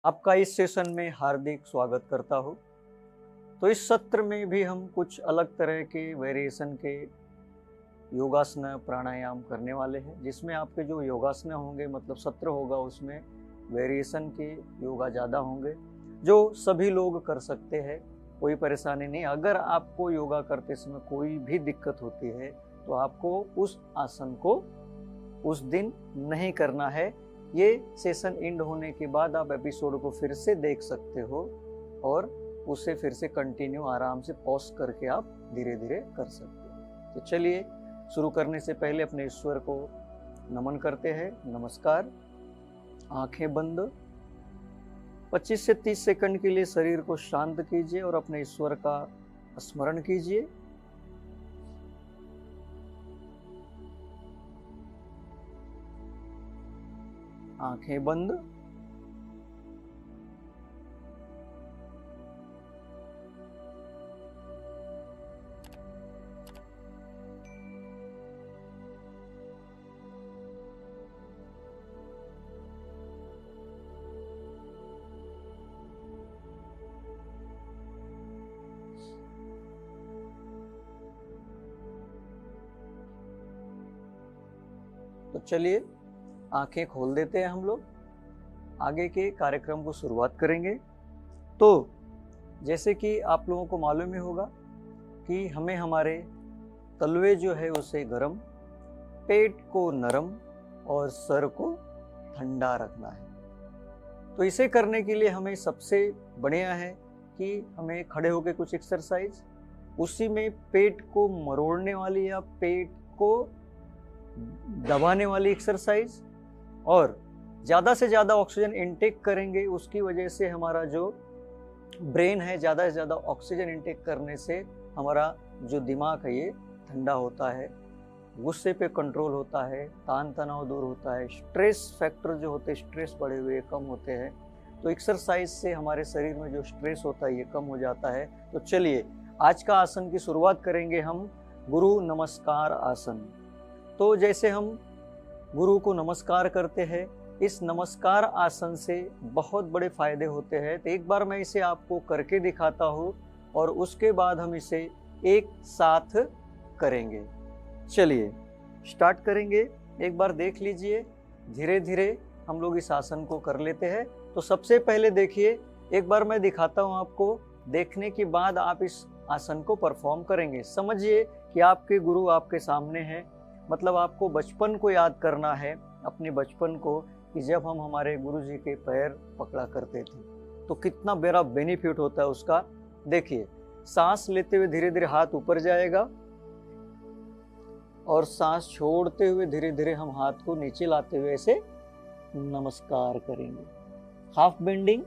आपका इस सेशन में हार्दिक स्वागत करता हूँ। तो इस सत्र में भी हम कुछ अलग तरह के वेरिएशन के योगासन प्राणायाम करने वाले हैं, जिसमें आपके जो योगासन होंगे मतलब सत्र होगा उसमें वेरिएशन के योगा ज़्यादा होंगे, जो सभी लोग कर सकते हैं, कोई परेशानी नहीं। अगर आपको योगा करते समय कोई भी दिक्कत होती है तो आपको उस आसन को उस दिन नहीं करना है। ये सेशन एंड होने के बाद आप एपिसोड को फिर से देख सकते हो और उसे फिर से कंटिन्यू आराम से पॉज करके आप धीरे धीरे कर सकते हो। तो चलिए शुरू करने से पहले अपने ईश्वर को नमन करते हैं। नमस्कार। आंखें बंद। 25 से 30 सेकंड के लिए शरीर को शांत कीजिए और अपने ईश्वर का स्मरण कीजिए। आंखें बंद। तो चलिए आंखें खोल देते हैं, हम लोग आगे के कार्यक्रम को शुरुआत करेंगे। तो जैसे कि आप लोगों को मालूम ही होगा कि हमें हमारे तलवे जो है उसे गर्म, पेट को नरम और सर को ठंडा रखना है। तो इसे करने के लिए हमें सबसे बढ़िया है कि हमें खड़े होकर कुछ एक्सरसाइज, उसी में पेट को मरोड़ने वाली या पेट को दबाने वाली एक्सरसाइज, और ज़्यादा से ज़्यादा ऑक्सीजन इनटेक करेंगे। उसकी वजह से हमारा जो ब्रेन है, ज़्यादा से ज़्यादा ऑक्सीजन इनटेक करने से हमारा जो दिमाग है ये ठंडा होता है, गुस्से पे कंट्रोल होता है, तान तनाव दूर होता है, स्ट्रेस फैक्टर जो होते हैं, स्ट्रेस बढ़े हुए कम होते हैं। तो एक्सरसाइज से हमारे शरीर में जो स्ट्रेस होता है ये कम हो जाता है। तो चलिए आज का आसन की शुरुआत करेंगे हम गुरु नमस्कार आसन। तो जैसे हम गुरु को नमस्कार करते हैं, इस नमस्कार आसन से बहुत बड़े फायदे होते हैं। तो एक बार मैं इसे आपको करके दिखाता हूँ और उसके बाद हम इसे एक साथ करेंगे। चलिए स्टार्ट करेंगे। एक बार देख लीजिए, धीरे धीरे हम लोग इस आसन को कर लेते हैं। तो सबसे पहले देखिए, एक बार मैं दिखाता हूँ आपको, देखने के बाद आप इस आसन को परफॉर्म करेंगे। समझिए कि आपके गुरु आपके सामने हैं, मतलब आपको बचपन को याद करना है, अपने बचपन को, कि जब हम हमारे गुरुजी के पैर पकड़ा करते थे तो कितना बड़ा बेनिफिट होता है उसका। देखिए, सांस लेते हुए धीरे धीरे हाथ ऊपर जाएगा और सांस छोड़ते हुए धीरे धीरे हम हाथ को नीचे लाते हुए ऐसे नमस्कार करेंगे। हाफ बेंडिंग,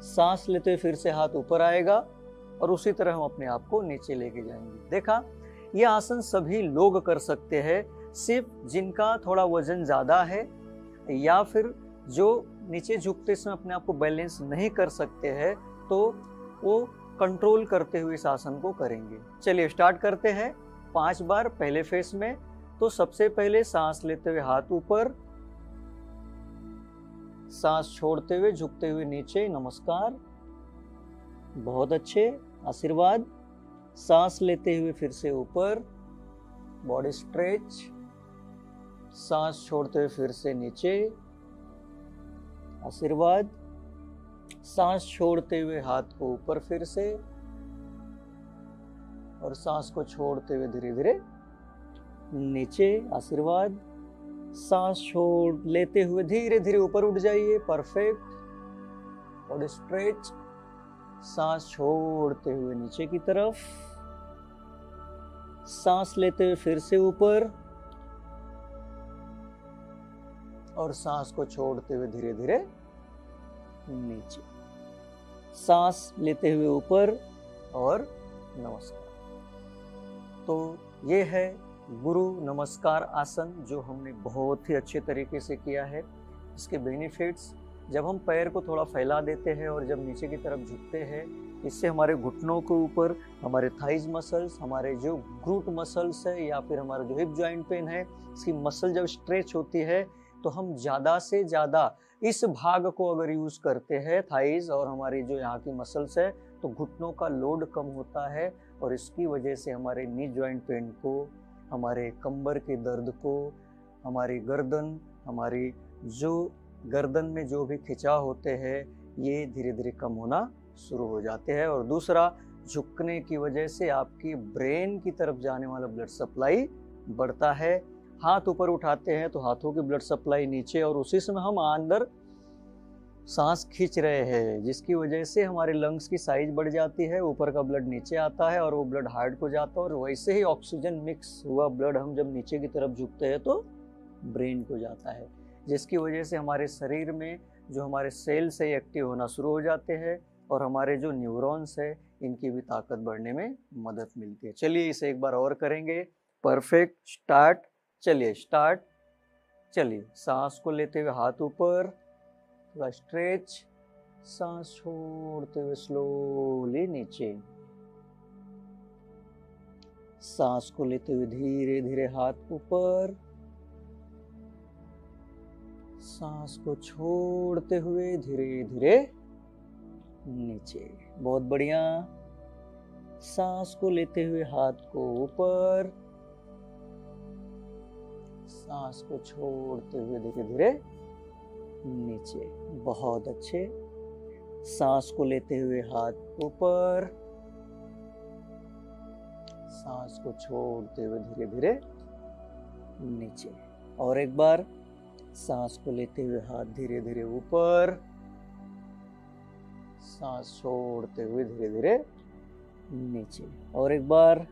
सांस लेते हुए फिर से हाथ ऊपर आएगा और उसी तरह हम अपने आप को नीचे लेके जाएंगे। देखा, यह आसन सभी लोग कर सकते हैं, सिर्फ जिनका थोड़ा वजन ज़्यादा है या फिर जो नीचे झुकते समय अपने आप को बैलेंस नहीं कर सकते हैं, तो वो कंट्रोल करते हुए इस आसन को करेंगे। चलिए स्टार्ट करते हैं 5 बार पहले फेस में। तो सबसे पहले सांस लेते हुए हाथ ऊपर, सांस छोड़ते हुए झुकते हुए नीचे, नमस्कार, बहुत अच्छे, आशीर्वाद। सांस लेते हुए फिर से ऊपर, बॉडी स्ट्रेच, सांस छोड़ते हुए फिर से नीचे, आशीर्वाद। सांस छोड़ते हुए हाथ को ऊपर फिर से, और सांस को छोड़ते हुए धीरे धीरे नीचे, आशीर्वाद। सांस छोड़ लेते हुए धीरे धीरे ऊपर उठ जाइए, परफेक्ट, बॉडी स्ट्रेच। सांस छोड़ते हुए नीचे की तरफ, सांस लेते हुए फिर से ऊपर और सांस को छोड़ते हुए धीरे धीरे नीचे, सांस लेते हुए ऊपर और नमस्कार। तो ये है गुरु नमस्कार आसन, जो हमने बहुत ही अच्छे तरीके से किया है। इसके बेनिफिट्स, जब हम पैर को थोड़ा फैला देते हैं और जब नीचे की तरफ झुकते हैं, इससे हमारे घुटनों के ऊपर हमारे थाइज मसल्स, हमारे जो ग्रूट मसल्स है या फिर हमारा जो हिप जॉइंट पेन है, इसकी मसल जब स्ट्रेच होती है तो हम ज़्यादा से ज़्यादा इस भाग को अगर यूज करते हैं थाइज और हमारी जो यहाँ की मसल्स है, तो घुटनों का लोड कम होता है और इसकी वजह से हमारे नी जॉइंट पेन को, हमारे कंबर के दर्द को, हमारी गर्दन, हमारी जो गर्दन में जो भी खिंचाव होते हैं ये धीरे धीरे कम होना शुरू हो जाते हैं। और दूसरा, झुकने की वजह से आपकी ब्रेन की तरफ जाने वाला ब्लड सप्लाई बढ़ता है। हाथ ऊपर उठाते हैं तो हाथों की ब्लड सप्लाई नीचे, और उसी समय हम अंदर सांस खींच रहे हैं, जिसकी वजह से हमारे लंग्स की साइज बढ़ जाती है, ऊपर का ब्लड नीचे आता है और वो ब्लड हार्ट को जाता है, और वैसे ही ऑक्सीजन मिक्स हुआ ब्लड हम जब नीचे की तरफ झुकते हैं तो ब्रेन को जाता है, जिसकी वजह से हमारे शरीर में जो हमारे सेल्स है एक्टिव होना शुरू हो जाते हैं और हमारे जो न्यूरॉन्स है इनकी भी ताकत बढ़ने में मदद मिलती है। चलिए इसे एक बार और करेंगे। Perfect, start. चलिए स्टार्ट। चलिए सांस को लेते हुए हाथ ऊपर, थोड़ा स्ट्रेच, सांस छोड़ते हुए स्लोली नीचे, सांस को लेते हुए धीरे धीरे हाथ ऊपर, सांस को छोड़ते हुए धीरे धीरे नीचे। बहुत बढ़िया। सांस को लेते हुए हाथ को ऊपर, सांस को छोड़ते हुए धीरे धीरे नीचे। बहुत अच्छे। सांस को लेते हुए हाथ ऊपर, सांस को छोड़ते हुए धीरे धीरे नीचे। और एक बार, सांस को लेते हुए हाथ धीरे धीरे ऊपर, सांस छोड़ते हुए धीरे धीरे नीचे। और एक बार,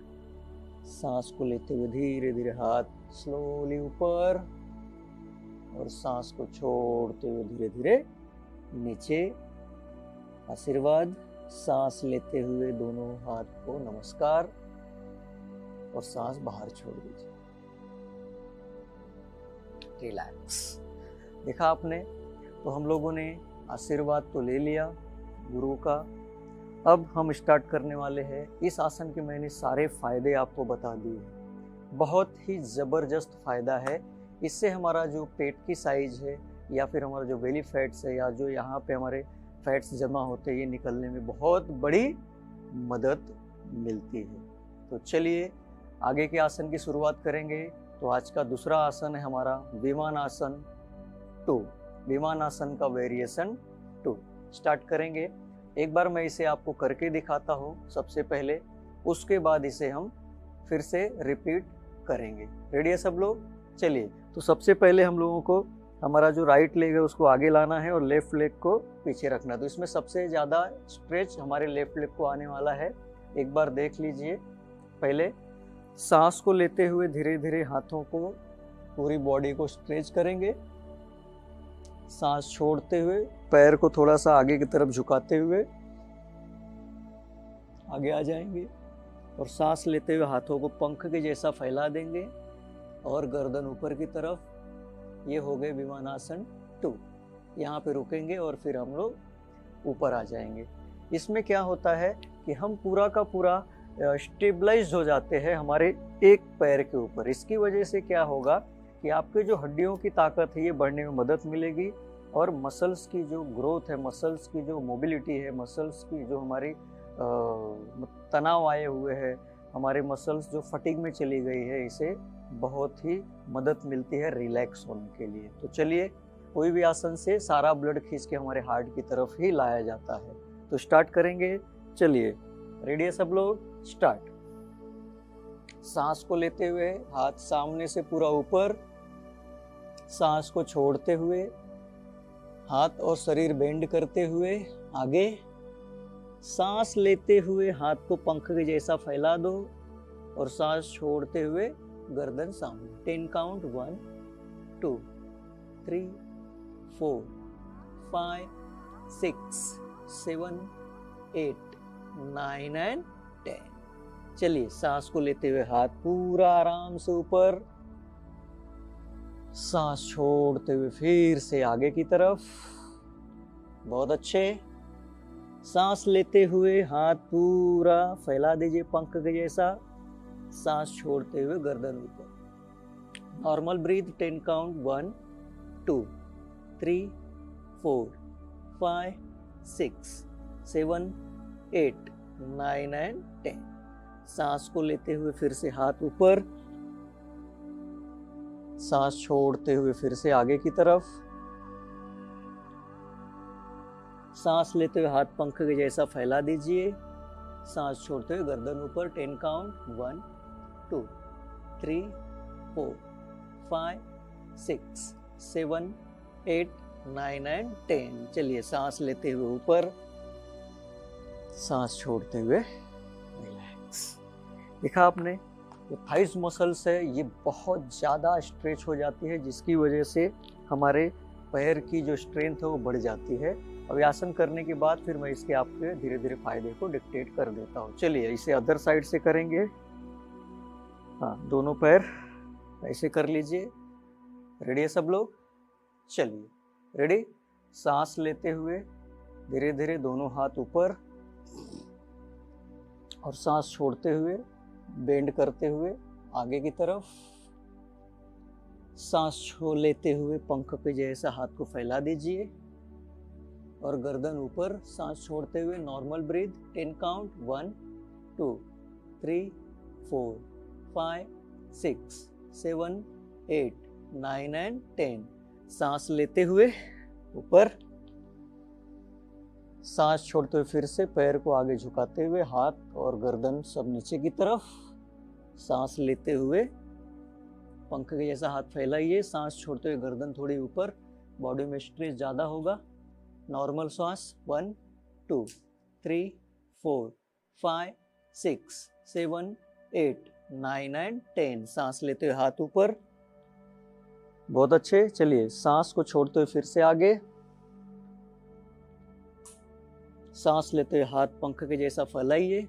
सांस को लेते हुए धीरे धीरे हाथ स्लोली ऊपर और सांस को छोड़ते हुए धीरे धीरे नीचे। आशीर्वाद। सांस लेते हुए दोनों हाथ को नमस्कार और सांस बाहर छोड़ दीजिए। रिलैक्स। देखा आपने, तो हम लोगों ने आशीर्वाद तो ले लिया गुरु का। अब हम स्टार्ट करने वाले हैं। इस आसन के मैंने सारे फायदे आपको बता दिए। बहुत ही ज़बरदस्त फ़ायदा है। इससे हमारा जो पेट की साइज है या फिर हमारा जो बेली फैट्स है या जो यहाँ पे हमारे फैट्स जमा होते हैं, ये निकलने में बहुत बड़ी मदद मिलती है। तो चलिए आगे के आसन की शुरुआत करेंगे। तो आज का दूसरा आसन है हमारा विमानासन 2। विमानासन का वेरिएशन 2 स्टार्ट करेंगे। एक बार मैं इसे आपको करके दिखाता हूँ सबसे पहले, उसके बाद इसे हम फिर से रिपीट करेंगे। रेडी है सब लोग? चलिए, तो सबसे पहले हम लोगों को हमारा जो राइट लेग है उसको आगे लाना है और लेफ्ट लेग को पीछे रखना। तो इसमें सबसे ज़्यादा स्ट्रेच हमारे लेफ्ट लेग को आने वाला है। एक बार देख लीजिए। पहले सांस को लेते हुए धीरे धीरे हाथों को, पूरी बॉडी को स्ट्रेच करेंगे। सांस छोड़ते हुए पैर को थोड़ा सा आगे की तरफ झुकाते हुए आगे आ जाएंगे और सांस लेते हुए हाथों को पंख के जैसा फैला देंगे और गर्दन ऊपर की तरफ। ये हो गए विमानासन 2। यहाँ पे रुकेंगे और फिर हम लोग ऊपर आ जाएंगे। इसमें क्या होता है कि हम पूरा का पूरा स्टेबलाइज हो जाते हैं हमारे एक पैर के ऊपर। इसकी वजह से क्या होगा कि आपके जो हड्डियों की ताकत है ये बढ़ने में मदद मिलेगी और मसल्स की जो ग्रोथ है, मसल्स की जो मोबिलिटी है, मसल्स की जो हमारी तनाव आए हुए हैं, हमारे मसल्स जो फटीग में चली गई है, इसे बहुत ही मदद मिलती है रिलैक्स होने के लिए। तो चलिए, कोई भी आसन से सारा ब्लड खींच के हमारे हार्ट की तरफ ही लाया जाता है। तो स्टार्ट करेंगे। चलिए, रेडी है सब लोग? स्टार्ट। सांस को लेते हुए हाथ सामने से पूरा ऊपर, सांस को छोड़ते हुए हाथ और शरीर बेंड करते हुए आगे। सांस लेते हुए हाथ को पंख के जैसा फैला दो और सांस छोड़ते हुए गर्दन सामने। 10 काउंट। 1 2 3 4 5 6 7 8 9 एंड 10। चलिए, सांस को लेते हुए हाथ पूरा आराम से ऊपर, सांस छोड़ते हुए फिर से आगे की तरफ। बहुत अच्छे। सांस लेते हुए हाथ पूरा फैला दीजिए पंख के जैसा, सांस छोड़ते हुए गर्दन ऊपर। Normal breath. 10 काउंट। 1 2 3 4 5 6 7 8 9 एंड 10। सांस को लेते हुए फिर से हाथ ऊपर, सांस छोड़ते हुए फिर से आगे की तरफ, सांस लेते हुए हाथ पंख के जैसा फैला दीजिए, सांस छोड़ते हुए गर्दन ऊपर। 10 काउंट, 1 2 3 4 5 6 7 8 9 एंड 10। चलिए सांस लेते हुए ऊपर, सांस छोड़ते हुए रिलैक्स। देखा आपने, जो थाइस मसल्स है ये बहुत ज़्यादा स्ट्रेच हो जाती है, जिसकी वजह से हमारे पैर की जो स्ट्रेंथ है वो बढ़ जाती है। अब आसन करने के बाद फिर मैं इसके आपके धीरे धीरे फायदे को डिक्टेट कर देता हूँ। चलिए इसे अदर साइड से करेंगे। हाँ, दोनों पैर ऐसे कर लीजिए। रेडी है सब लोग? चलिए रेडी। सांस लेते हुए धीरे धीरे दोनों हाथ ऊपर, और सांस छोड़ते हुए बेंड करते हुए आगे की तरफ, सांस छोड़ लेते हुए पंख के जैसा हाथ को फैला दीजिए और गर्दन ऊपर। सांस छोड़ते हुए नॉर्मल ब्रीथ। 10 count, 1 2 3 4 5 6 7 8 9 and 10। सांस लेते हुए ऊपर, सांस छोड़ते हुए फिर से पैर को आगे झुकाते हुए हाथ और गर्दन सब नीचे की तरफ। सांस लेते हुए पंख के जैसा हाथ फैलाइए, सांस छोड़ते हुए गर्दन थोड़ी ऊपर, बॉडी में स्ट्रेस ज़्यादा होगा। नॉर्मल सांस। 1 2 3 4 5 6 7 8 9 एंड 10। सांस लेते हुए हाथ ऊपर। बहुत अच्छे। चलिए सांस को छोड़ते हुए फिर से आगे, सांस लेते हुए हाथ पंख के जैसा फैलाइए,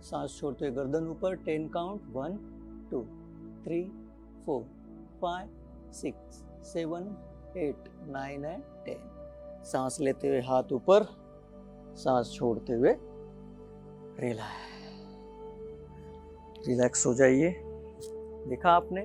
सांस छोड़ते हुए गर्दन ऊपर। 10 काउंट, 1 2 3 4 5 6 7 8 9 एंड 10। सांस लेते हुए हाथ ऊपर, सांस छोड़ते हुए रिलैक्स हो जाइए। देखा आपने,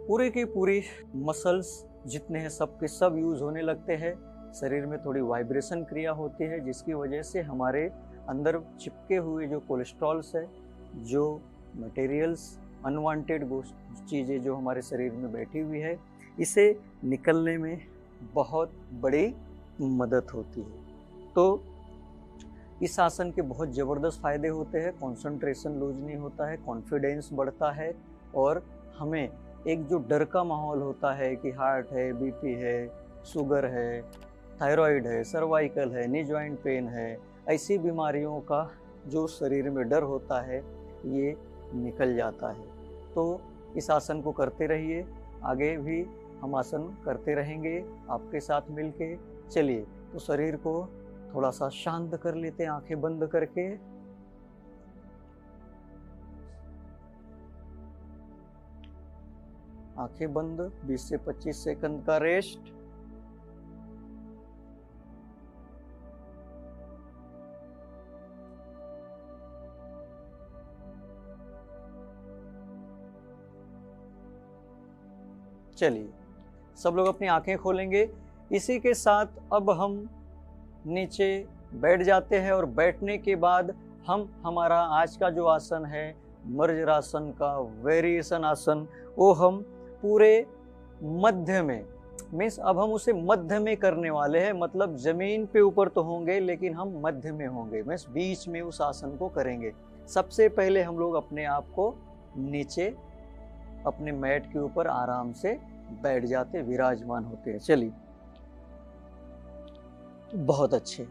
पूरे की पूरी मसल्स जितने हैं सब के सब यूज होने लगते हैं। शरीर में थोड़ी वाइब्रेशन क्रिया होती है, जिसकी वजह से हमारे अंदर चिपके हुए जो कोलेस्ट्रॉल्स है, जो मटेरियल्स, अनवांटेड चीज़ें जो हमारे शरीर में बैठी हुई है, इसे निकलने में बहुत बड़ी मदद होती है। तो इस आसन के बहुत ज़बरदस्त फायदे होते हैं। कंसंट्रेशन लूज नहीं होता है, कॉन्फिडेंस बढ़ता है, और हमें एक जो डर का माहौल होता है कि हार्ट है, बीपी है, शुगर है, थायराइड है, सर्वाइकल है, नी जॉइंट पेन है, ऐसी बीमारियों का जो शरीर में डर होता है ये निकल जाता है। तो इस आसन को करते रहिए, आगे भी हम आसन करते रहेंगे आपके साथ मिलके। चलिए तो शरीर को थोड़ा सा शांत कर लेते हैं आंखें बंद करके। आंखें बंद, 20 से 25 सेकंड का रेस्ट। चलिए सब लोग अपनी आंखें खोलेंगे। इसी के साथ अब हम नीचे बैठ जाते हैं, और बैठने के बाद हम हमारा आज का जो आसन है मर्जरासन का वेरिएशन आसन, वो हम पूरे मध्य में, मीन्स अब हम उसे मध्य में करने वाले हैं। मतलब जमीन पे ऊपर तो होंगे लेकिन हम मध्य में होंगे, मीन्स बीच में उस आसन को करेंगे। सबसे पहले हम लोग अपने आप को नीचे अपने मैट के ऊपर आराम से बैठ जाते, विराजमान होते हैं। चलिए बहुत अच्छे।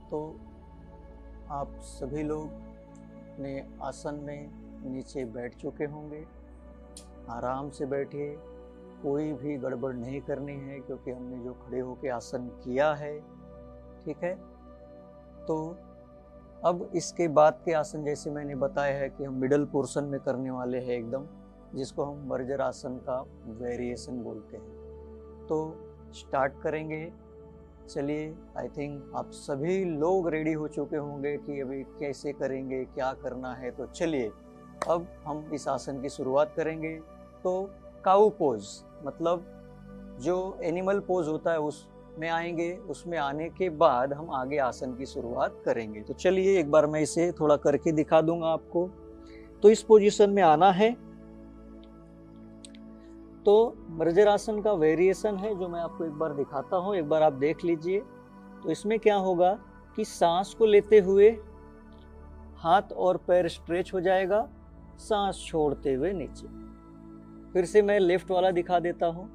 तो आप सभी लोग अपने आसन में नीचे बैठ चुके होंगे। आराम से बैठिए, कोई भी गड़बड़ नहीं करनी है, क्योंकि हमने जो खड़े होकर आसन किया है, ठीक है। तो अब इसके बाद के आसन जैसे मैंने बताया है कि हम मिडल पोर्शन में करने वाले हैं एकदम, जिसको हम मर्जर आसन का वेरिएशन बोलते हैं। तो स्टार्ट करेंगे। चलिए, आई थिंक आप सभी लोग रेडी हो चुके होंगे कि अभी कैसे करेंगे, क्या करना है। तो चलिए अब हम इस आसन की शुरुआत करेंगे। तो काऊ पोज मतलब जो एनिमल पोज होता है उसमें आएंगे। उसमें आने के बाद हम आगे आसन की शुरुआत करेंगे। तो चलिए एक बार मैं इसे थोड़ा करके दिखा दूंगा आपको। तो इस पोजीशन में आना है। तो मर्जरासन का वेरिएशन है जो मैं आपको एक बार दिखाता हूँ, एक बार आप देख लीजिए। तो इसमें क्या होगा कि सांस को लेते हुए हाथ और पैर स्ट्रेच हो जाएगा, सांस छोड़ते हुए नीचे। फिर से मैं लेफ्ट वाला दिखा देता हूँ।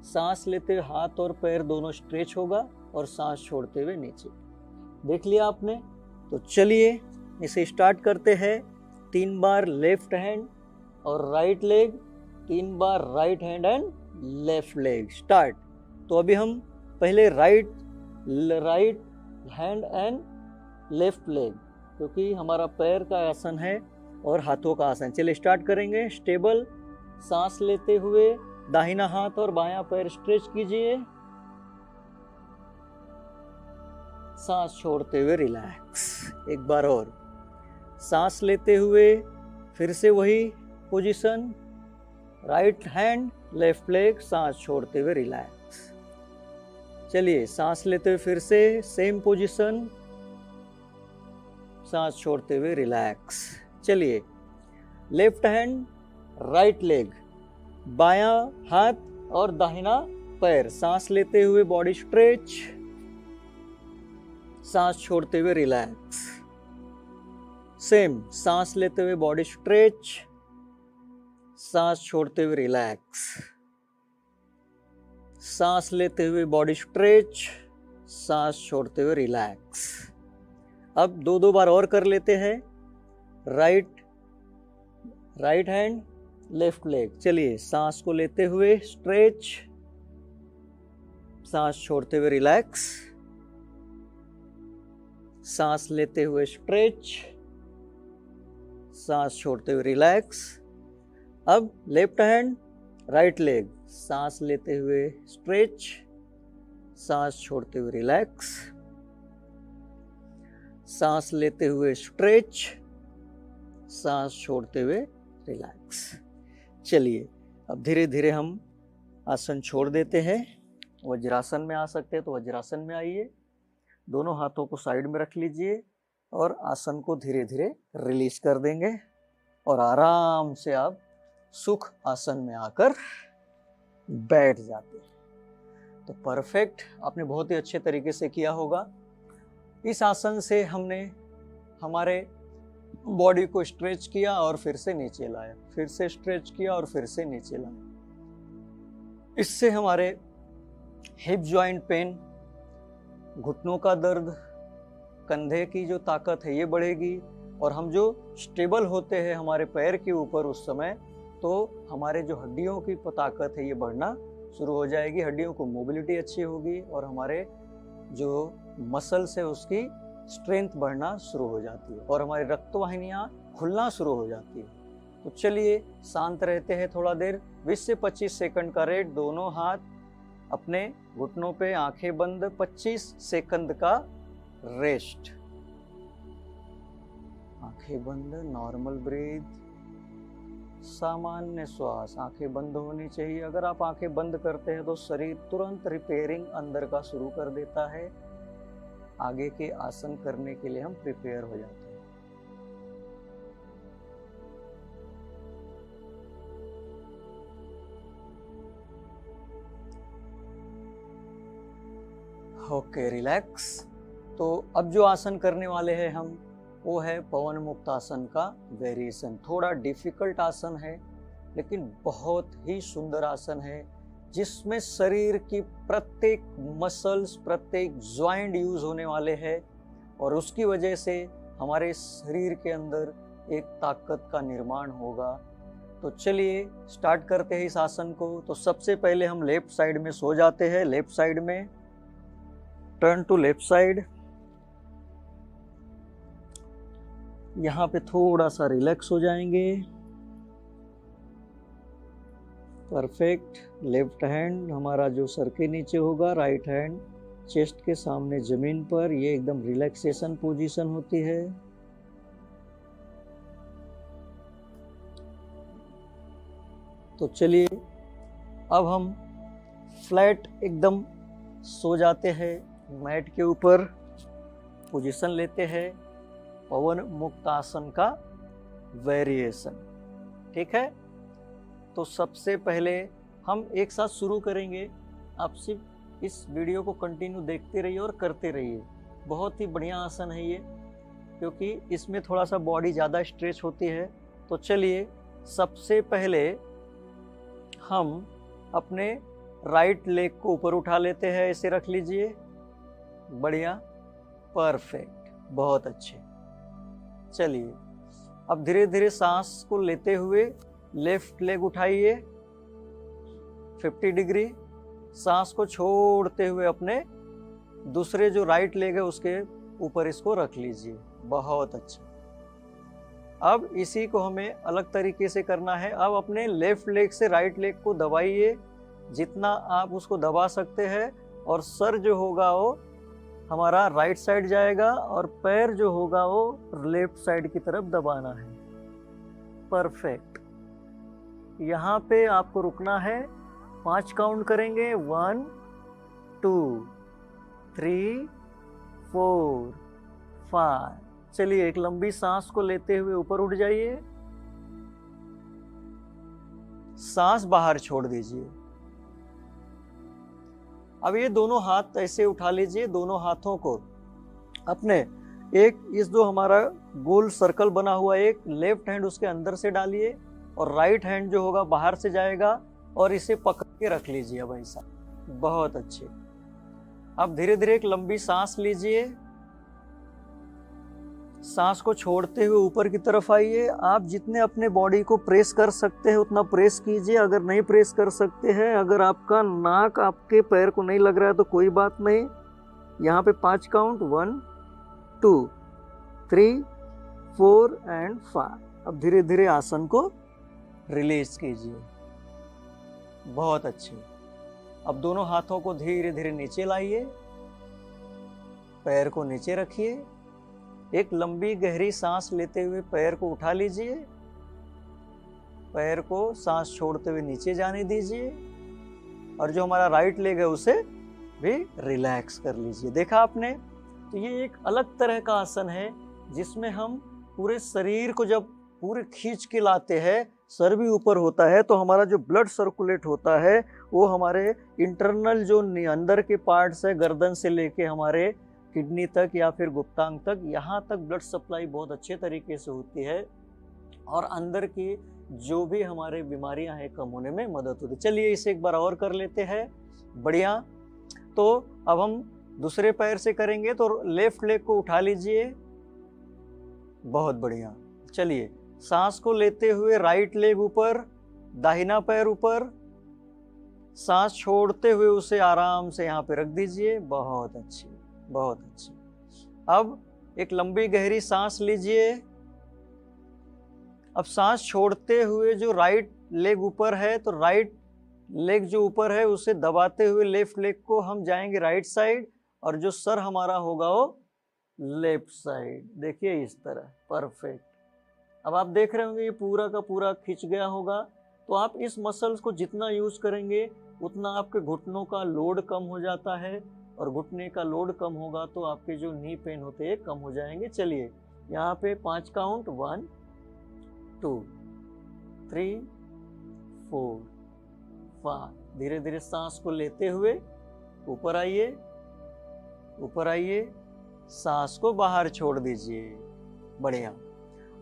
सांस लेते हुए हाथ और पैर दोनों स्ट्रेच होगा और सांस छोड़ते हुए नीचे। देख लिया आपने? तो चलिए इसे स्टार्ट करते हैं। 3 बार लेफ्ट हैंड और right leg, 3 bar right hand and left leg. Start. तो अभी हम पहले right hand and left leg, क्योंकि हमारा पैर का आसन है और हाथों का आसन। चलिए स्टार्ट करेंगे। स्टेबल, सांस लेते हुए दाहिना हाथ और बायां पैर स्ट्रेच कीजिए, सांस छोड़ते हुए रिलैक्स। एक बार और सांस लेते हुए फिर से वही position, right hand left leg, सांस छोड़ते हुए रिलैक्स। चलिए सांस लेते हुए फिर से सेम पोजीशन, सांस छोड़ते हुए रिलैक्स। चलिए लेफ्ट हैंड राइट लेग, बायां हाथ और दाहिना पैर, सांस लेते हुए बॉडी स्ट्रेच, सांस छोड़ते हुए रिलैक्स। सेम, सांस लेते हुए बॉडी स्ट्रेच, सांस छोड़ते हुए रिलैक्स। सांस लेते हुए बॉडी स्ट्रेच, सांस छोड़ते हुए रिलैक्स। अब 2 बार और कर लेते हैं। Right hand left leg. चलिए सांस को लेते हुए स्ट्रेच, सांस छोड़ते हुए रिलैक्स। सांस लेते हुए स्ट्रेच, सांस छोड़ते हुए रिलैक्स। अब लेफ्ट हैंड राइट लेग, सांस लेते हुए स्ट्रेच, सांस छोड़ते हुए रिलैक्स। सांस लेते हुए स्ट्रेच, सांस छोड़ते हुए रिलैक्स। चलिए अब धीरे धीरे हम आसन छोड़ देते हैं। वज्रासन में आ सकते हैं तो वज्रासन में आइए। दोनों हाथों को साइड में रख लीजिए और आसन को धीरे धीरे रिलीज कर देंगे और आराम से आप सुख आसन में आकर बैठ जाते हैं। तो परफेक्ट, आपने बहुत ही अच्छे तरीके से किया होगा। इस आसन से हमने हमारे बॉडी को स्ट्रेच किया और फिर से नीचे लाया, फिर से स्ट्रेच किया और फिर से नीचे लाया। इससे हमारे हिप जॉइंट पेन, घुटनों का दर्द, कंधे की जो ताकत है ये बढ़ेगी और हम जो स्टेबल होते हैं हमारे पैर के ऊपर उस समय, तो हमारे जो हड्डियों की ताकत है ये बढ़ना शुरू हो जाएगी। हड्डियों को मोबिलिटी अच्छी होगी और हमारे जो मसल्स है उसकी स्ट्रेंथ बढ़ना शुरू हो जाती है और हमारी रक्तवाहिनियाँ खुलना शुरू हो जाती है। तो चलिए शांत रहते हैं थोड़ा देर। 20 से 25 सेकंड का रेट। दोनों हाथ अपने घुटनों पे, आंखें बंद, 25 सेकंड का रेस्ट। आंखें बंद, नॉर्मल ब्रीथ, सामान्य श्वास। आंखें बंद होनी चाहिए। अगर आप आंखें बंद करते हैं तो शरीर तुरंत रिपेयरिंग अंदर का शुरू कर देता है। आगे के आसन करने के लिए हम प्रिपेयर हो जाते हैं। Okay, relax. तो अब जो आसन करने वाले हैं हम, वो है पवन मुक्त आसन का वेरिएशन। थोड़ा डिफिकल्ट आसन है लेकिन बहुत ही सुंदर आसन है, जिसमें शरीर की प्रत्येक मसल्स, प्रत्येक ज्वाइंट यूज होने वाले हैं और उसकी वजह से हमारे शरीर के अंदर एक ताकत का निर्माण होगा। तो चलिए स्टार्ट करते हैं इस आसन को। तो सबसे पहले हम लेफ्ट साइड में सो जाते हैं। लेफ्ट साइड में टर्न टू लेफ्ट साइड। यहाँ पे थोड़ा सा रिलैक्स हो जाएंगे। परफेक्ट। लेफ्ट हैंड हमारा जो सर के नीचे होगा, राइट हैंड चेस्ट के सामने जमीन पर, ये एकदम रिलैक्सेशन पोजीशन होती है। तो चलिए अब हम फ्लैट एकदम सो जाते हैं, मैट के ऊपर पोजीशन लेते हैं, पवन मुक्त आसन का वेरिएशन। ठीक है, तो सबसे पहले हम एक साथ शुरू करेंगे। आप सिर्फ इस वीडियो को कंटिन्यू देखते रहिए और करते रहिए। बहुत ही बढ़िया आसन है ये, क्योंकि इसमें थोड़ा सा बॉडी ज़्यादा स्ट्रेच होती है। तो चलिए सबसे पहले हम अपने राइट लेग को ऊपर उठा लेते हैं, ऐसे रख लीजिए। बढ़िया, परफेक्ट, बहुत अच्छे। चलिए अब धीरे धीरे सांस को लेते हुए लेफ्ट लेग उठाइए 50 डिग्री, सांस को छोड़ते हुए अपने दूसरे जो राइट लेग है उसके ऊपर इसको रख लीजिए। बहुत अच्छा। अब इसी को हमें अलग तरीके से करना है। अब अपने लेफ्ट लेग से राइट लेग को दबाइए, जितना आप उसको दबा सकते हैं, और सर जो होगा वो हमारा राइट साइड जाएगा और पैर जो होगा वो लेफ्ट साइड की तरफ दबाना है। परफेक्ट। यहाँ पे आपको रुकना है, 5 काउंट करेंगे। 1 2 3 4 5। चलिए एक लंबी सांस को लेते हुए ऊपर उठ जाइए, सांस बाहर छोड़ दीजिए। अब ये दोनों हाथ ऐसे उठा लीजिए, दोनों हाथों को अपने एक इस जो हमारा गोल सर्कल बना हुआ एक लेफ्ट हैंड उसके अंदर से डालिए, और राइट हैंड जो होगा बाहर से जाएगा, और इसे पकड़ के रख लीजिए। अब ऐसा, बहुत अच्छे। अब धीरे धीरे एक लंबी सांस लीजिए, सांस को छोड़ते हुए ऊपर की तरफ आइए। आप जितने अपने बॉडी को प्रेस कर सकते हैं उतना प्रेस कीजिए। अगर नहीं प्रेस कर सकते हैं, अगर आपका नाक आपके पैर को नहीं लग रहा है तो कोई बात नहीं। यहाँ पे 5 काउंट, 1 2 3 4 एंड 5। अब धीरे धीरे आसन को रिलीज कीजिए। बहुत अच्छे। अब दोनों हाथों को धीरे धीरे नीचे लाइए, पैर को नीचे रखिए, एक लंबी गहरी सांस लेते हुए पैर को उठा लीजिए, पैर को सांस छोड़ते हुए नीचे जाने दीजिए, और जो हमारा राइट लेग है उसे भी रिलैक्स कर लीजिए। देखा आपने? तो ये एक अलग तरह का आसन है जिसमें हम पूरे शरीर को जब पूरे खींच के लाते हैं, सर भी ऊपर होता है, तो हमारा जो ब्लड सर्कुलेट होता है वो हमारे इंटरनल जो अंदर के पार्ट्स है, गर्दन से लेके हमारे किडनी तक या फिर गुप्तांग तक, यहाँ तक ब्लड सप्लाई बहुत अच्छे तरीके से होती है, और अंदर की जो भी हमारे बीमारियां हैं कम होने में मदद होती है। चलिए इसे एक बार और कर लेते हैं। बढ़िया। तो अब हम दूसरे पैर से करेंगे, तो लेफ्ट लेग को उठा लीजिए। बहुत बढ़िया। चलिए सांस को लेते हुए राइट लेग ऊपर, दाहिना पैर ऊपर, सांस छोड़ते हुए उसे आराम से यहाँ पे रख दीजिए। बहुत अच्छी, बहुत अच्छी। अब एक लंबी गहरी सांस लीजिए। अब सांस छोड़ते हुए जो राइट लेग ऊपर है, तो राइट लेग जो ऊपर है उसे दबाते हुए लेफ्ट लेग को हम जाएंगे राइट साइड, और जो सर हमारा होगा वो लेफ्ट साइड। देखिए इस तरह, परफेक्ट। अब आप देख रहे होंगे ये पूरा का पूरा खिंच गया होगा। तो आप इस मसल्स को जितना यूज करेंगे उतना आपके घुटनों का लोड कम हो जाता है, और घुटने का लोड कम होगा तो आपके जो नी पेन होते हैं कम हो जाएंगे। चलिए यहाँ पे 5 काउंट, 1 2 3 4 5। धीरे धीरे सांस को लेते हुए ऊपर आइए, ऊपर आइए, सांस को बाहर छोड़ दीजिए। बढ़िया।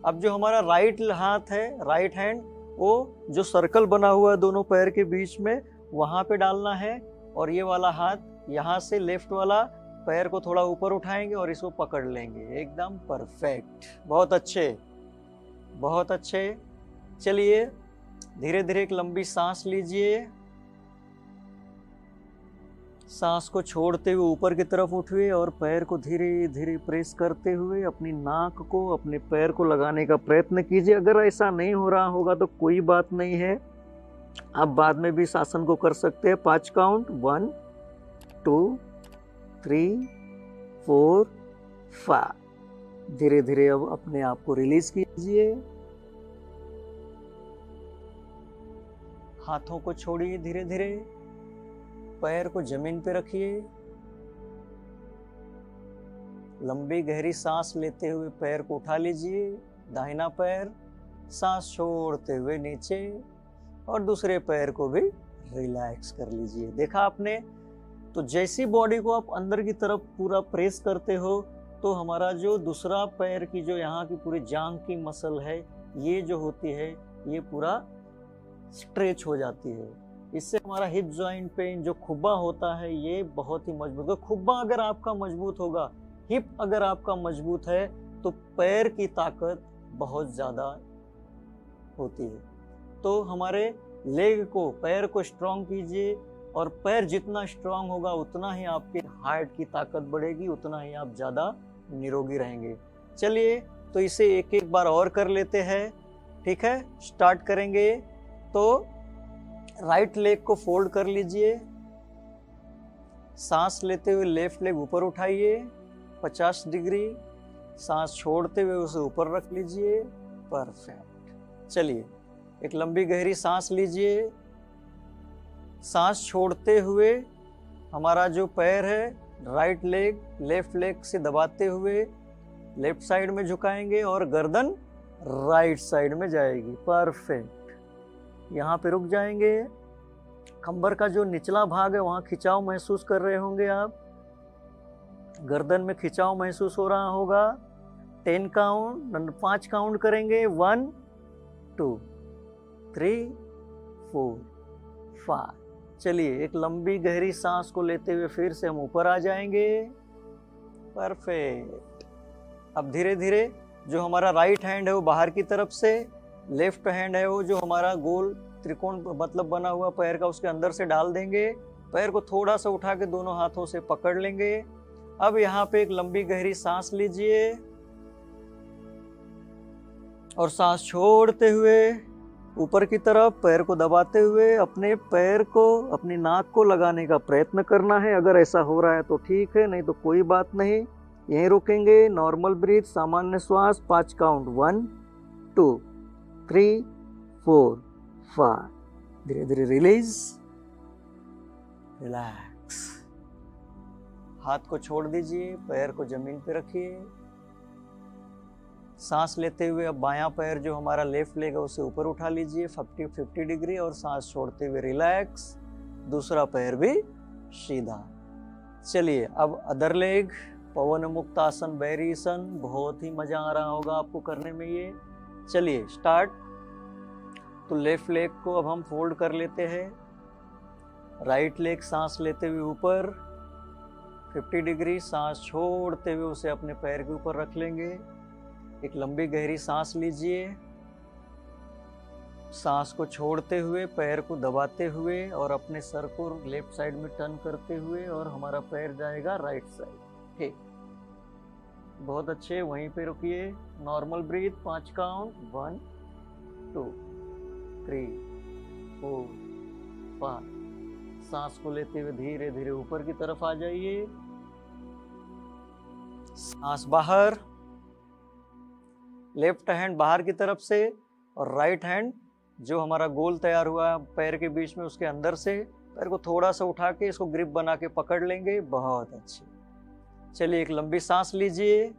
अब जो हमारा राइट हाथ है, राइट हैंड, वो जो सर्कल बना हुआ है दोनों पैर के बीच में, वहां पे डालना है, और ये वाला हाथ यहाँ से लेफ्ट वाला पैर को थोड़ा ऊपर उठाएंगे और इसको पकड़ लेंगे। एकदम परफेक्ट, बहुत अच्छे, बहुत अच्छे। चलिए धीरे धीरे एक लंबी सांस लीजिए, सांस को छोड़ते हुए ऊपर की तरफ उठिए, और पैर को धीरे धीरे प्रेस करते हुए अपनी नाक को अपने पैर को लगाने का प्रयत्न कीजिए। अगर ऐसा नहीं हो रहा होगा तो कोई बात नहीं है, आप बाद में भी इस आसन को कर सकते हैं। 5 काउंट, 1 2 3 4 5। धीरे धीरे अब अपने आप को रिलीज कीजिए। हाथों को छोड़िए धीरे धीरे, पैर को जमीन पे रखिए। लंबी गहरी सांस लेते हुए पैर को उठा लीजिए, दाहिना पैर, सांस छोड़ते हुए नीचे, और दूसरे पैर को भी रिलैक्स कर लीजिए। देखा आपने? तो जैसी बॉडी को आप अंदर की तरफ पूरा प्रेस करते हो तो हमारा जो दूसरा पैर की जो यहाँ की पूरी जांघ की मसल है, ये जो होती है ये पूरा स्ट्रेच हो जाती है। इससे हमारा हिप जॉइंट पेन जो खुब्बा होता है ये बहुत ही मजबूत होगा। खुब्बा अगर आपका मजबूत होगा, हिप अगर आपका मजबूत है, तो पैर की ताकत बहुत ज़्यादा होती है। तो हमारे लेग को, पैर को स्ट्रॉन्ग कीजिए, और पैर जितना स्ट्रॉन्ग होगा उतना ही आपके हार्ट की ताकत बढ़ेगी, उतना ही आप ज़्यादा निरोगी रहेंगे। चलिए तो इसे एक एक बार और कर लेते हैं, ठीक है? स्टार्ट करेंगे तो राइट लेग को फोल्ड कर लीजिए, सांस लेते हुए लेफ्ट लेग ऊपर उठाइए 50 डिग्री, सांस छोड़ते हुए उसे ऊपर रख लीजिए। परफेक्ट। चलिए एक लंबी गहरी सांस लीजिए, सांस छोड़ते हुए हमारा जो पैर है राइट लेग लेफ्ट लेग से दबाते हुए लेफ्ट साइड में झुकाएंगे और गर्दन राइट साइड में जाएगी। परफेक्ट। यहाँ पे रुक जाएंगे। कंबर का जो निचला भाग है वहाँ खिंचाव महसूस कर रहे होंगे आप, गर्दन में खिंचाव महसूस हो रहा होगा। 10 काउंट, 5 काउंट करेंगे। 1 2 3 4 5। चलिए एक लंबी गहरी सांस को लेते हुए फिर से हम ऊपर आ जाएंगे। परफेक्ट। अब धीरे धीरे जो हमारा राइट हैंड है वो बाहर की तरफ से, लेफ्ट हैंड है वो जो हमारा गोल त्रिकोण मतलब बना हुआ पैर का, उसके अंदर से डाल देंगे। पैर को थोड़ा सा उठा के दोनों हाथों से पकड़ लेंगे। अब यहाँ पे एक लंबी गहरी सांस लीजिए और सांस छोड़ते हुए ऊपर की तरफ पैर को दबाते हुए अपने पैर को अपनी नाक को लगाने का प्रयत्न करना है। अगर ऐसा हो रहा है तो ठीक है, नहीं तो कोई बात नहीं, यहीं रुकेंगे। नॉर्मल ब्रीथ, सामान्य श्वास, 5 काउंट। 1 2 3 4 5। धीरे धीरे रिलीज, रिलैक्स। हाथ को छोड़ दीजिए, पैर को जमीन पे रखिए। सांस लेते हुए अब बायां पैर जो हमारा लेफ्ट लेग है उसे ऊपर उठा लीजिए 50 डिग्री, और सांस छोड़ते हुए रिलैक्स, दूसरा पैर भी सीधा। चलिए अब अदर लेग, पवन मुक्त आसन, बैरीसन। बहुत ही मजा आ रहा होगा आपको करने में ये। चलिए स्टार्ट। तो लेफ्ट लेग को अब हम फोल्ड कर लेते हैं, राइट लेग सांस लेते हुए ऊपर 50 डिग्री, सांस छोड़ते हुए उसे अपने पैर के ऊपर रख लेंगे। एक लंबी गहरी सांस लीजिए, सांस को छोड़ते हुए पैर को दबाते हुए और अपने सर को लेफ्ट साइड में टर्न करते हुए, और हमारा पैर जाएगा राइट साइड। ठीक, बहुत अच्छे, वहीं पे रुकिए। Normal breath, 5 count. 1 2 3 4 5। सांस को लेते हुए धीरे धीरे ऊपर की तरफ आ जाइए, सांस बाहर, लेफ्ट हैंड बाहर की तरफ से और राइट हैंड जो हमारा गोल तैयार हुआ है पैर के बीच में उसके अंदर से, पैर को थोड़ा सा उठा के इसको ग्रिप बना के पकड़ लेंगे। बहुत अच्छे। चलिए एक लंबी सांस लीजिए,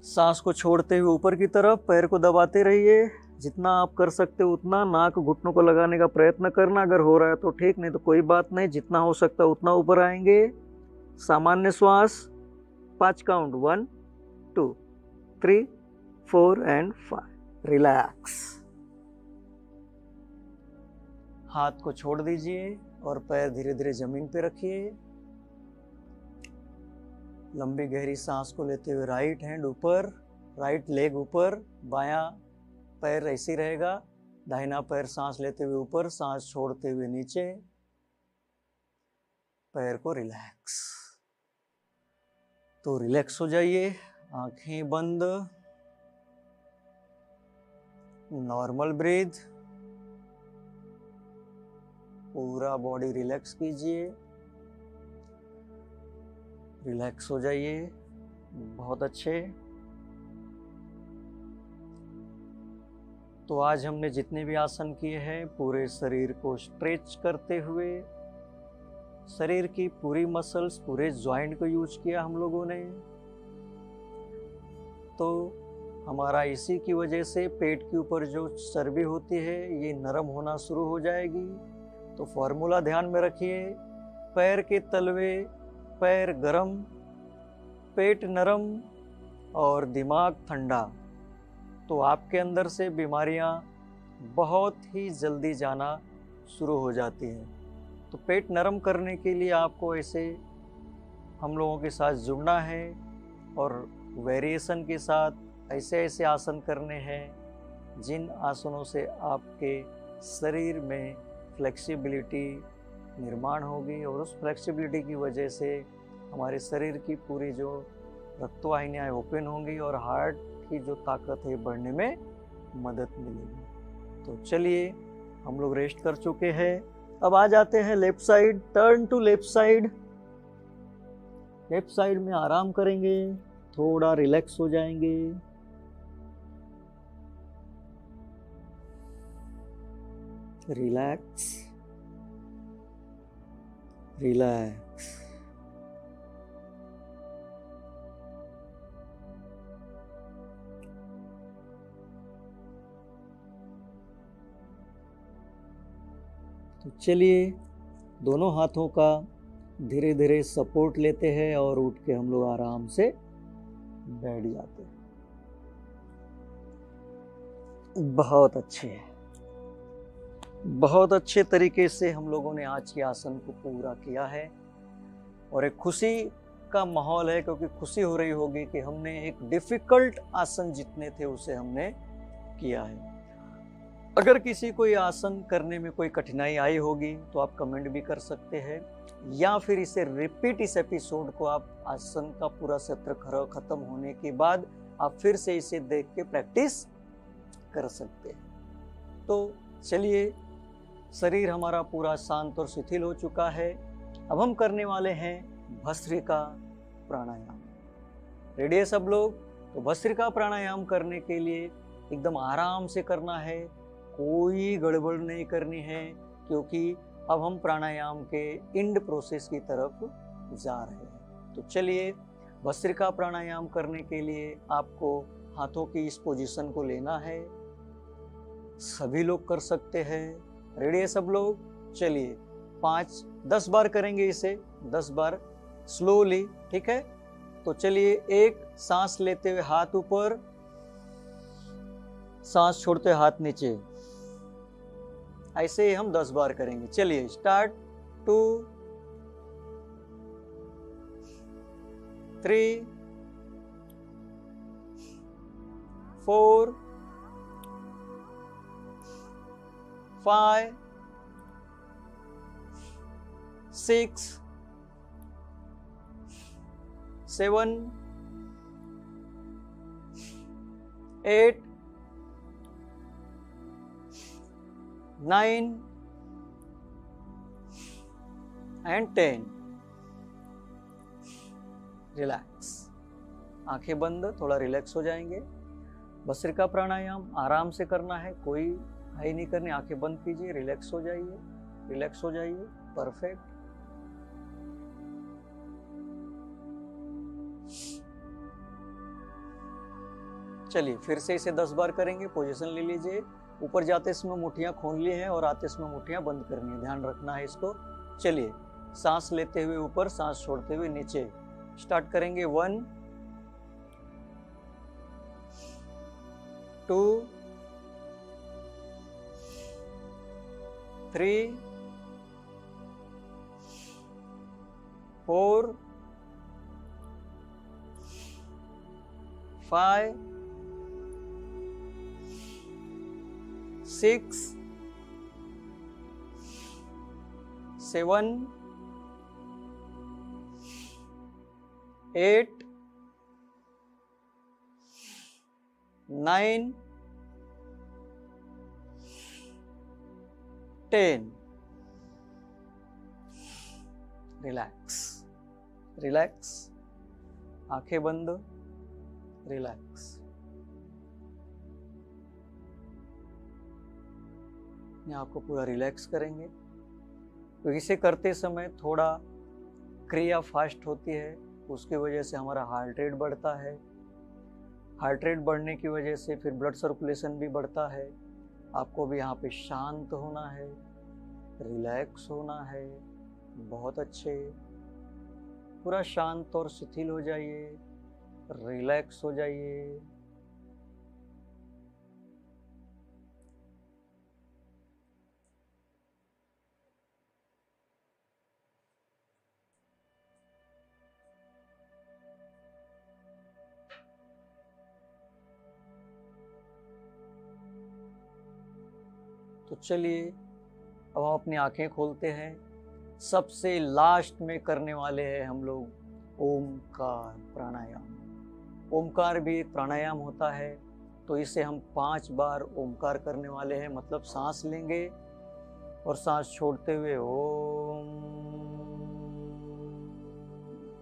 सांस को छोड़ते हुए ऊपर की तरफ पैर को दबाते रहिए, जितना आप कर सकते हो उतना। नाक घुटनों को लगाने का प्रयत्न करना, अगर हो रहा है तो ठीक, नहीं तो कोई बात नहीं, जितना हो सकता है उतना ऊपर आएंगे। सामान्य श्वास, 5 काउंट। 1 2 3 4 एंड 5। रिलैक्स। हाथ को छोड़ दीजिए और पैर धीरे धीरे जमीन पे रखिए। लंबी गहरी सांस को लेते हुए राइट हैंड ऊपर, राइट लेग ऊपर, बायां पैर ऐसे ही रहेगा। दाहिना पैर सांस लेते हुए ऊपर, सांस छोड़ते हुए नीचे, पैर को रिलैक्स। तो रिलैक्स हो जाइए, आंखें बंद, नॉर्मल ब्रीथ, पूरा बॉडी रिलैक्स कीजिए। रिलैक्स हो जाइए। बहुत अच्छे। तो आज हमने जितने भी आसन किए हैं पूरे शरीर को स्ट्रेच करते हुए, शरीर की पूरी मसल्स, पूरे जॉइंट को यूज किया हम लोगों ने। तो हमारा इसी की वजह से पेट के ऊपर जो चर्बी होती है ये नरम होना शुरू हो जाएगी। तो फॉर्मूला ध्यान में रखिए, पैर के तलवे, पैर गरम, पेट नरम और दिमाग ठंडा। तो आपके अंदर से बीमारियां बहुत ही जल्दी जाना शुरू हो जाती हैं। तो पेट नरम करने के लिए आपको ऐसे हम लोगों के साथ जुड़ना है और वेरिएशन के साथ ऐसे ऐसे आसन करने हैं जिन आसनों से आपके शरीर में फ्लेक्सिबिलिटी निर्माण होगी और उस फ्लेक्सिबिलिटी की वजह से हमारे शरीर की पूरी जो रक्तवाहिनियाँ ओपन होंगी और हार्ट की जो ताकत है बढ़ने में मदद मिलेगी। तो चलिए, हम लोग रेस्ट कर चुके हैं, अब आ जाते हैं left side. Turn to left side. Left side में आराम करेंगे, थोड़ा रिलैक्स हो जाएंगे। Relax relax. तो चलिए, दोनों हाथों का धीरे धीरे सपोर्ट लेते हैं और उठ के हम लोग आराम से बैठ जाते हैं। बहुत अच्छे, बहुत अच्छे तरीके से हम लोगों ने आज के आसन को पूरा किया है और एक खुशी का माहौल है, क्योंकि खुशी हो रही होगी कि हमने एक डिफिकल्ट आसन जितने थे उसे हमने किया है। अगर किसी को ये आसन करने में कोई कठिनाई आई होगी तो आप कमेंट भी कर सकते हैं, या फिर इसे रिपीट, इस एपिसोड को आप आसन का पूरा सत्र खत्म होने के बाद आप फिर से इसे देख के प्रैक्टिस कर सकते हैं। तो चलिए, शरीर हमारा पूरा शांत और शिथिल हो चुका है। अब हम करने वाले हैं भस्त्रिका प्राणायाम। रेडी है सब लोग? तो भस्त्रिका प्राणायाम करने के लिए एकदम आराम से करना है, कोई गड़बड़ नहीं करनी है, क्योंकि अब हम प्राणायाम के एंड प्रोसेस की तरफ जा रहे हैं। तो चलिए, भस्त्रिका प्राणायाम करने के लिए आपको हाथों की इस पोजीशन को लेना है। सभी लोग कर सकते हैं। रेडी है सब लोग? चलिए, 5-10 बार करेंगे इसे, 10 बार स्लोली, ठीक है? तो चलिए, एक सांस लेते हुए हाथ ऊपर, सांस छोड़ते हुए हाथ नीचे, ऐसे ही हम 10 बार करेंगे। चलिए, स्टार्ट। 2 3 4 5 6 7 8 9 and 10। रिलैक्स, आंखें बंद, थोड़ा रिलैक्स हो जाएंगे। भस्त्रिका प्राणायाम आराम से करना है, कोई हाई नहीं करनी। आंखें बंद कीजिए, रिलैक्स हो जाइए, रिलैक्स हो जाइए। परफेक्ट। चलिए, फिर से इसे 10 बार करेंगे। पोजीशन ले लीजिए। ऊपर जाते समय मुट्ठियां खोल ली हैं और आते समय मुट्ठियां बंद करनी है, ध्यान रखना है इसको। चलिए, सांस लेते हुए ऊपर, सांस छोड़ते हुए नीचे। स्टार्ट करेंगे। 1 2 3 4 5 6 7 8 9 10। रिलैक्स, रिलैक्स, आंखें बंद, रिलैक्स। अपने आप को पूरा रिलैक्स करेंगे। तो इसे करते समय थोड़ा क्रिया फास्ट होती है, उसकी वजह से हमारा हार्ट रेट बढ़ता है। हार्ट रेट बढ़ने की वजह से फिर ब्लड सर्कुलेशन भी बढ़ता है। आपको भी यहाँ पे शांत होना है, रिलैक्स होना है। बहुत अच्छे, पूरा शांत और शिथिल हो जाइए, रिलैक्स हो जाइए। तो चलिए अब हम अपनी आंखें खोलते हैं। सबसे लास्ट में करने वाले हैं हम लोग ओमकार प्राणायाम। ओमकार भी एक प्राणायाम होता है। तो इसे हम 5 बार ओमकार करने वाले हैं, मतलब सांस लेंगे और सांस छोड़ते हुए ओम।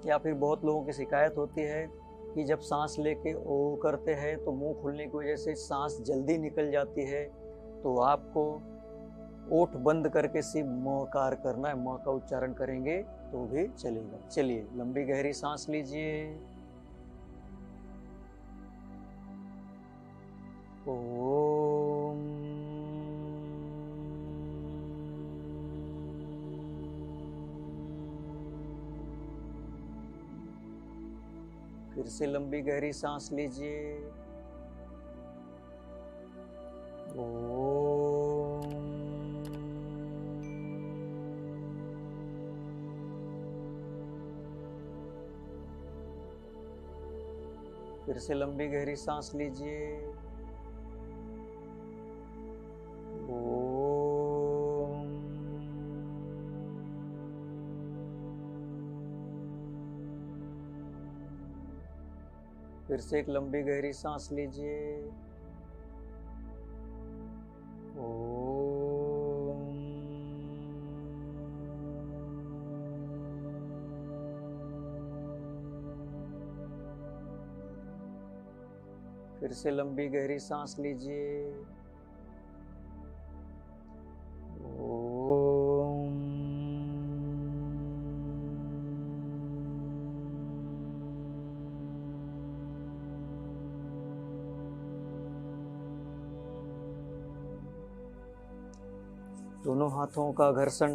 या फिर बहुत लोगों की शिकायत होती है कि जब सांस लेके ओ करते हैं तो मुंह खुलने की वजह से सांस जल्दी निकल जाती है। तो आपको ओठ बंद करके सिर्फ मकार करना है, म का उच्चारण करेंगे तो भी चलेगा। चलिए लंबी गहरी सांस लीजिए। ओम। फिर से लंबी गहरी सांस लीजिए। ओम। फिर से लंबी गहरी सांस लीजिए। ओम। फिर से एक लंबी गहरी सांस लीजिए। ओम। फिर से लंबी गहरी सांस लीजिए। ओम। दोनों हाथों का घर्षण,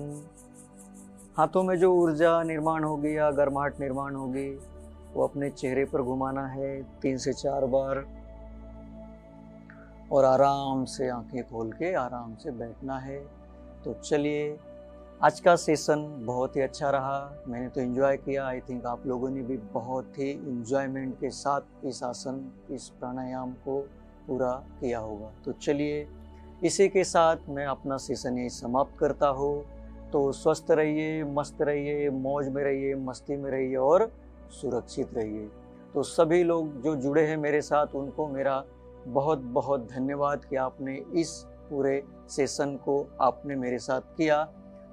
हाथों में जो ऊर्जा निर्माण होगी या गर्माहट निर्माण होगी वो अपने चेहरे पर घुमाना है 3 से 4 बार। और आराम से आंखें खोल के आराम से बैठना है। तो चलिए, आज का सेशन बहुत ही अच्छा रहा। मैंने तो एंजॉय किया। आई थिंक आप लोगों ने भी बहुत ही एंजॉयमेंट के साथ इस आसन, इस प्राणायाम को पूरा किया होगा। तो चलिए, इसी के साथ मैं अपना सेशन यही समाप्त करता हूँ। तो स्वस्थ रहिए, मस्त रहिए, मौज में रहिए, मस्ती में रहिए और सुरक्षित रहिए। तो सभी लोग जो जुड़े हैं मेरे साथ, उनको मेरा बहुत बहुत धन्यवाद कि आपने इस पूरे सेशन को आपने मेरे साथ किया।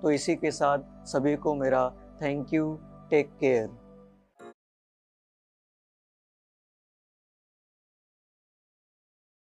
तो इसी के साथ सभी को मेरा थैंक यू। Take care.